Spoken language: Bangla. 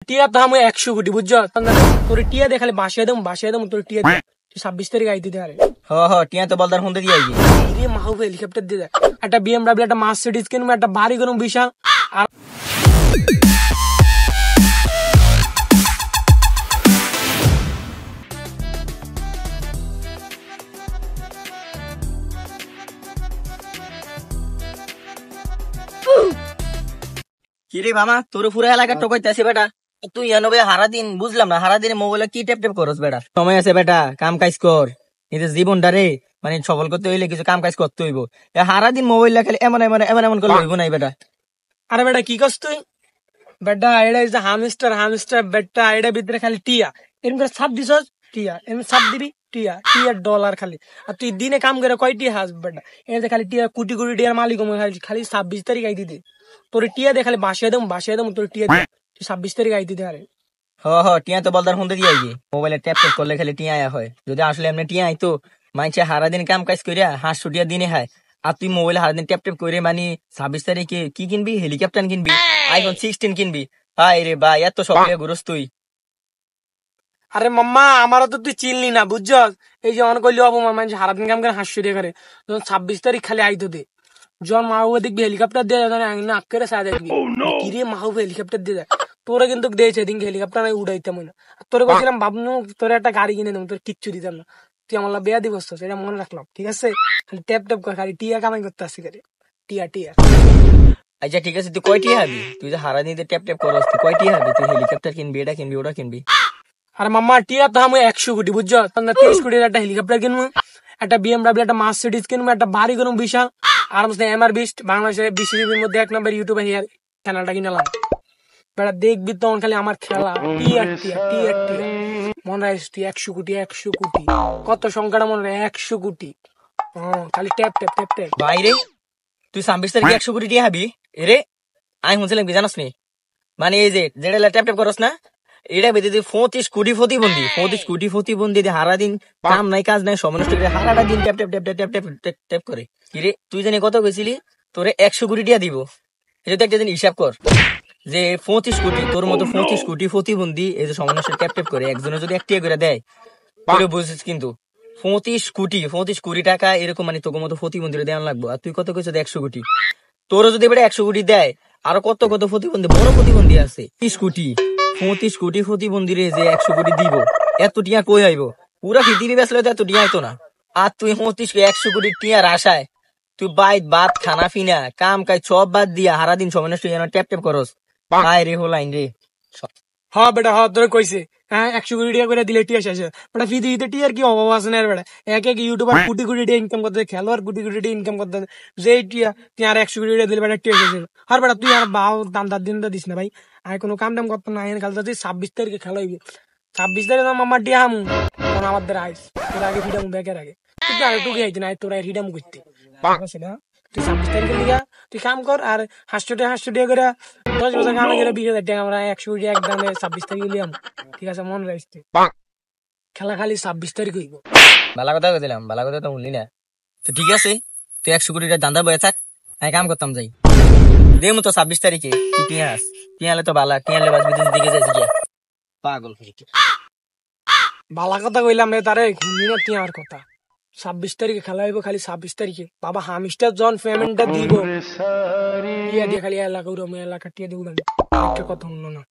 টিয়া তো আমি 100 কোটি বুঝছ তোর টিয়া দেখালে বাসিয়ে দেম তোর টিয়া 26 তারিখ আইতে দে আরে টিয়া তো বলদার ফোন দিয়ে আইবি রে মাহু হেলিকপ্টার দিয়ে দেয় একটা BMW একটা মার্সিডিজ কিনবো একটা বাড়ি করুম বিশাল আর কিরে মামা তোর পুরো এলাকা টোকাইতেছি বেটা তুই এনবে হারা দিন বুঝলাম না হারা দিনে মোবাইলে কি টেপ টেপ করস বেটা সময় আছে বেটা কাম কাজ কর নিজের জীবনটা রে মানে সফল করতে হইলে কিছু কাম কাজ করতে হইব হারা দিন মোবাইল খালি এমন এমন এমন এমন করলে হইব নাই বেটা আরে বেটা কি করছ তুই বেটা এটা ইজ হামস্টার বেটা এটা ভিতরে খালি টিয়া এরকম করে সাপ দিছস টিয়া এরকম সাপ দিবি টিয়া ডলার খালি আর তুই দিনে কাম করে কয় টিয়া হাস বেটা এটা খালি টিয়া কোটি কোটি টিয়ার মালিক খালি 26 তারিখ আই দিতে তোর টিয়া দে খালি বাসিয়ে দেম তোর টিয়া 26 তারিখ আই দিতে আরে টিয়া তো বলদার ফোন দিয়ে আইবি মোবাইলে ট্যাপ ট্যাপ করলে খালি টিয়া আয়া হয় যদি আসলে এমনি টিয়া আইতো মাইছে হারা দিন কাম কাজ করিয়া 500 টিয়া দিনে হয় আর তুই মোবাইলে হারা দিন ট্যাপ ট্যাপ করে মানে 26 তারিখে কি কিনবি হেলিকপ্টার কিনবি iPhone 16 কিনবি হায় রে ভাই এত সব ঘুরস তুই আরে মাম্মা আমারও তো তুই চিনলি না বুঝছস এই যে অনেক কইলি অপমান মানে হারা দিন কাম করে 500 টাকা করে 26 তারিখ খালি আইতো দে জন মাহবুব দেখবি হেলিকপ্টার দিয়ে না আক্কেরে চা দেখবি কিরে মাহবুব হেলিকপ্টার দিয়ে তোরা কিন্তু দিয়েছে দিন হেলিকপ্টার আমি উড়াইতাম না তোরে বলছিলাম ভাবনু তোর একটা গাড়ি কিনে দেবো তোর কিচ্ছু দিতাম না তুই আমার বেয়া দিবস এটা মনে রাখলাম ঠিক আছে খালি ট্যাপ ট্যাপ করে খালি টিয়া কামাই করতে আসি করে টিয়া আচ্ছা ঠিক আছে তুই কয় টিয়া হাবি তুই যে হারা দিন ট্যাপ ট্যাপ করস তুই কয় টিয়া হাবি তুই হেলিকপ্টার কিনবি এটা কিনবি ওটা কিনবি আরে মাম্মা টিয়া তো আমি 100 কোটি বুঝছো 23 কোটির একটা হেলিকপ্টার কিনবো একটা BMW একটা মার্সিডিজ কিনবো একটা বাড়ি করুম বিশাল আর MR বিস্ট বাংলাদেশের 20 টিভির মধ্যে 1 নম্বর ইউটিউবে চ্যানেলটা কিনলাম বেটা দেখবি তখন খালি আমার খেলা টিয়া মনে রাখিস তুই 100 কোটি কত সংখ্যাটা মনে রাখ 100 কোটি খালি ট্যাপ বাইরে তুই 26 তারিখে 100 কোটি টিয়া হাবি এরে আমি শুনছিলাম কি জানাস নি মানে এই যে যেটা ট্যাপ ট্যাপ করস না এটা বেঁধে তুই 35 কোটি প্রতিবন্ধী হারা দিন কাম নাই কাজ নাই সময় নষ্ট করে হারাটা দিন tap tap tap tap tap tap tap করে কিরে তুই জানি কত গেছিলি তোরে 100 কোটি টিয়া দিব এটা তো একটা দিন হিসাব কর যে 35 কোটি তোর মতো 35 কোটি প্রতিবন্ধী এই যে সময় নষ্ট ট্যাপ ট্যাপ করে একজনে যদি 1 টিয়া করে দেয় তাহলে বুঝছিস কিন্তু 35 কোটি টাকা এরকম মানে তোর মতো প্রতিবন্ধীরা দেওয়া লাগবো আর তুই কত কিছু 100 কোটি তোরও যদি এবারে 100 কোটি দেয় আরো কত প্রতিবন্ধী বড় প্রতিবন্ধী আছে 35 কোটি প্রতিবন্ধীরে যে 100 কোটি দিব এত টিয়া কই আইব পুরা পৃথিবী বেসলে তো এত টিয়া আইতো না আর তুই 100 কোটি টিয়ার আশায় তুই বাইত বাত খানা ফিনা কাম কাজ সব বাদ দিয়া হারা দিন সময় নষ্ট ট্যাপ ট্যাপ করস হায় রে হোলাইন রে বেটা তোর কইছে 100 কোটি টাকা করে দিলে টিয়া শেষ বেটা পৃথিবীতে টিয়ার কি অভাব আছে না বেটা এক ইউটিউবার কোটি টাকা ইনকাম করতে খেলোয়াড় কোটি টাকা ইনকাম করতে যে টিয়া তুই আর 100 কোটি টাকা দিলে বেটা টিয়া শেষ আর বেটা তুই আর বাও দাম দিন দিস না ভাই আর কোনো কাম টাম করতো না এখানে খেলতে 26 তারিখে খেলা হইবে 26 তারিখে মামার টিয়া হামু তখন আমাদের আইস তোর আগে ফিডামু ব্যাগের আগে তুই আর টুকে আইতি না তোর আর ফিডামু করতে সেটা তুই 26 তারিখে লিগা তুই কাম কর আর 500 টাকা করে 10 বছর কামে করে 20,000 টাকা আমরা 100 কোটি একদমে 26 তারিখে লিয়াম ঠিক আছে মনে রাখিস খেলা খালি 26 তারিখ হইব ভালো কথা কইছিলাম ভালো কথা তো শুনলি না তো ঠিক আছে তুই 100 কোটি টাকা দান্দা বয়ে থাক আমি কাম করতাম যাই দেমু তো 26 তারিখে কি টিয়ালে তো বালা টিয়ালে বাস বিদেশ দিকে যাইছি কি পাগল বালা কথা কইলাম রে তারে ঘুমি না টিয়ার কথা 26 তারিখে খেলা হইব খালি 26 তারিখে বাবা হামিস্টার জন পেমেন্টটা দিব টিয়া দিয়ে খালি এলাকা টিয়া দিব কথা শুনলো না